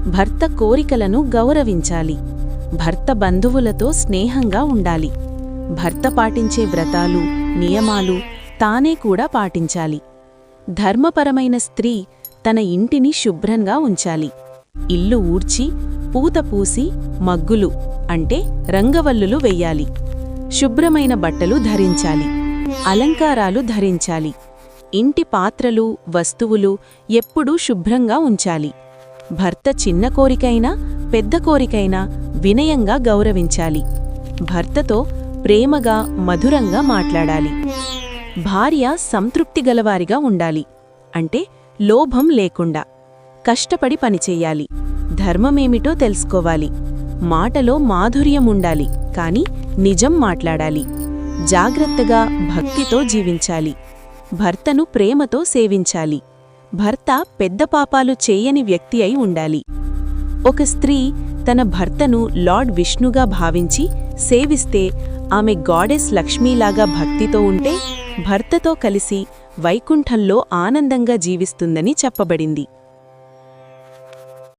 భర్త కోరికలను గౌరవించాలి. భర్త బంధువులతో స్నేహంగా ఉండాలి. భర్త పాటించే వ్రతాలు, నియమాలు తానే కూడా పాటించాలి. ధర్మపరమైన స్త్రీ తన ఇంటిని శుభ్రంగా ఉంచాలి. ఇల్లు ఊడ్చి, పూత పూసి, మగ్గులు అంటే రంగవల్లులు వెయ్యాలి. శుభ్రమైన బట్టలు ధరించాలి. అలంకారాలు ధరించాలి. ఇంటి పాత్రలు, వస్తువులు ఎప్పుడూ శుభ్రంగా ఉంచాలి. భర్త చిన్న కోరికైనా, పెద్ద కోరికైనా వినయంగా గౌరవించాలి. భర్తతో ప్రేమగా, మధురంగా మాట్లాడాలి. భార్య సంతృప్తిగలవారిగా ఉండాలి. అంటే లోభం లేకుండా. కష్టపడి పనిచెయ్యాలి. ధర్మమేమిటో తెలుసుకోవాలి. మాటలో మాధుర్యముండాలి, కాని నిజం మాట్లాడాలి. జాగ్రత్తగా, భక్తితో జీవించాలి. భర్తను ప్రేమతో సేవించాలి. భర్త పెద్ద పాపాలు చేయని వ్యక్తి అయి ఉండాలి. ఒక స్త్రీ తన భర్తను లార్డ్ విష్ణుగా భావించి సేవిస్తే ఆమె గాడెస్ లక్ష్మీలాగా భక్తితో ఉంటే భర్తతో కలిసి వైకుంఠంలో ఆనందంగా జీవిస్తుందని చెప్పబడింది.